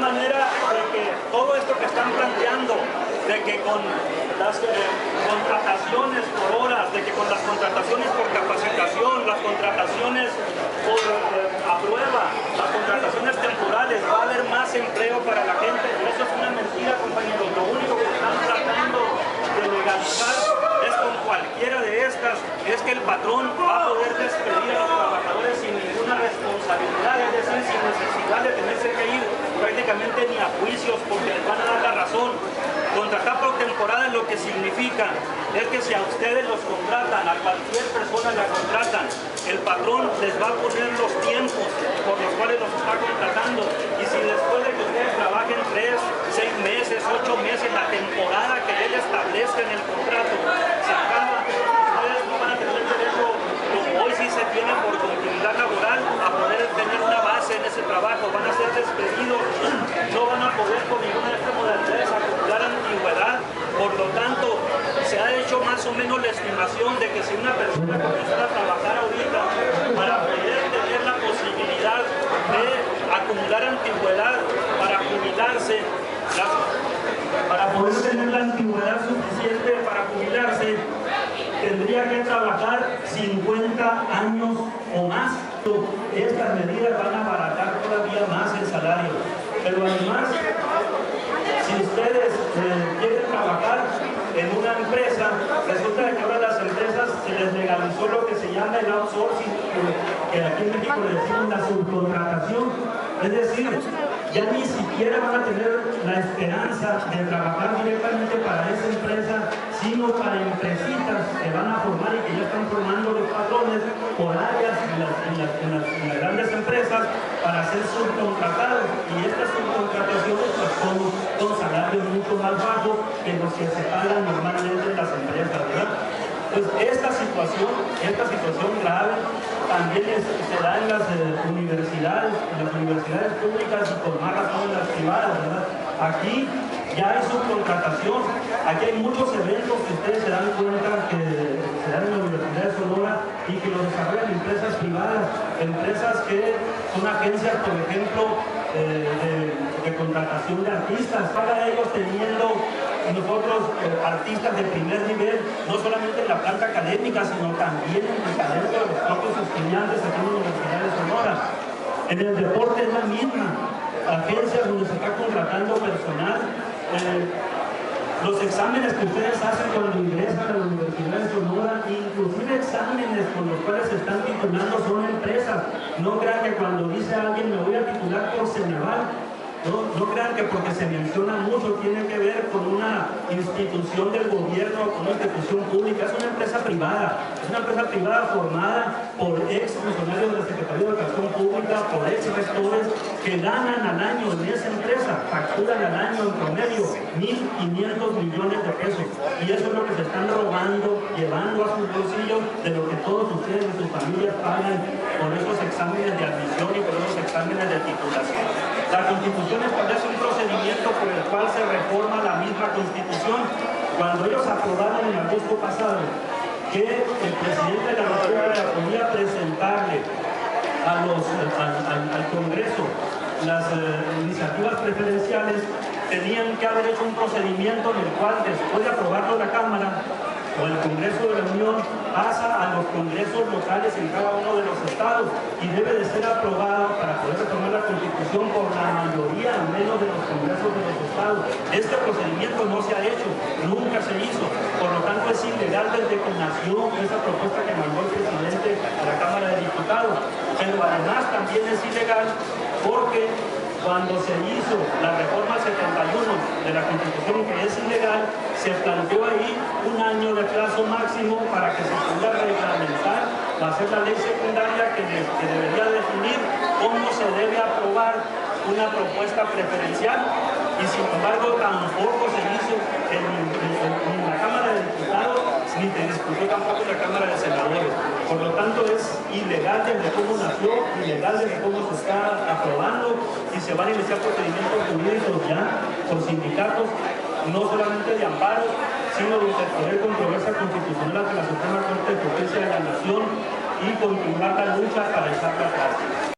manera de que todo esto que están planteando, de que con las contrataciones por horas, de que con las contrataciones por capacitación, las contrataciones por a prueba, las contrataciones temporales, va a haber más empleo para la gente. Eso es una mentira, compañeros. Lo único que están tratando de legalizar es con cualquiera de estas, es que el patrón va a poder despedir a los trabajadores sin ninguna responsabilidad, es decir, sin necesidad de tenerse que ir prácticamente ni a juicios porque les van a dar la razón. Contratar por temporada lo que significa es que si a ustedes los contratan, a cualquier persona la contratan, el patrón les va a poner los tiempos por los cuales los está contratando, y si después de que ustedes trabajen 3, 6 meses, 8 meses, la temporada que él establezca en el contrato se acaba, ustedes no van a tener derecho, como hoy sí se tiene por continuidad laboral, a poder tener una base en ese trabajo, van a ser despedidos, no van a poder con ninguna de estas modalidades acumular antigüedad. Por lo tanto, se ha hecho más o menos la estimación de que si una persona comenzara a trabajar ahorita para poder tener la posibilidad de acumular antigüedad para jubilarse, para poder tener la antigüedad suficiente para jubilarse, tendría que trabajar 50 años o más. Estas medidas van a abaratar todavía más el salario. Pero además, si ustedes quieren trabajar en una empresa, resulta que ahora las empresas se les legalizó lo que se llama el outsourcing, que aquí en México le decimos la subcontratación. Es decir, ya ni siquiera van a tener la esperanza de trabajar directamente para esa empresa, sino para empresitas que van a formar y que ya están formando los patrones por áreas en las grandes empresas para ser subcontratados. Y estas subcontrataciones pues, son con salarios mucho más bajos que los que se pagan normalmente en las empresas, ¿verdad? Pues esta situación grave también se da en las universidades públicas y por más razón en las privadas, ¿verdad? Aquí ya hay subcontratación, aquí hay muchos eventos que ustedes se dan cuenta que se dan en la Universidad de Sonora y que los desarrollan empresas privadas, empresas que son agencias, por ejemplo, de contratación de artistas, para ellos teniendo nosotros artistas de primer nivel, no solamente en la planta académica, sino también en el talento de los propios estudiantes aquí en la Universidad de Sonora. En el deporte es la misma, agencias donde se está contratando personal. Los exámenes que ustedes hacen cuando ingresan a la Universidad de Sonora, inclusive exámenes con los cuales se están titulando, son empresas. No crean que cuando dice alguien me voy a titular por Ceneval, no crean que porque se menciona mucho tiene que ver con una institución del gobierno, con una institución pública. Es una empresa privada formada por ex funcionarios de la Secretaría de Educación Pública, por ex rectores que ganan al año en esa empresa, facturan al año en promedio 1.500 millones de pesos. Y eso es lo que se están robando, llevando a sus bolsillos de lo que todos ustedes y sus familias pagan por esos exámenes de admisión y por esos exámenes de titulación. La Constitución establece un procedimiento por el cual se reforma la misma Constitución. Cuando ellos aprobaron en agosto pasado que el presidente de la República podía presentarle al Congreso las iniciativas preferenciales, tenían que haber hecho un procedimiento en el cual, después de aprobarlo la Cámara o el Congreso de la Unión, pasa a los congresos locales en cada uno de los estados y debe de ser aprobado para poder reformar la Constitución por la mayoría, al menos de los congresos de los estados. Este procedimiento no se ha hecho, nunca se hizo, por lo tanto es ilegal desde que nació esa propuesta que mandó el presidente a la Cámara de Diputados, pero además también es ilegal porque cuando se hizo la reforma 71 de la Constitución, que es ilegal, se planteó ahí un año de plazo máximo para que se pudiera reglamentar, va a ser la ley secundaria que debería definir cómo se debe aprobar una propuesta preferencial, y sin embargo tampoco se hizo en la Cámara de Diputados, ni se discutió tampoco en la Cámara de Senadores. Por lo tanto es ilegal desde cómo nació, ilegal desde cómo se está aprobando, y se van a iniciar procedimientos jurídicos ya por sindicatos, no solamente de amparo, sino de interponer controversia constitucional ante la Suprema Corte de Justicia de la Nación y continuar la lucha para echarla atrás.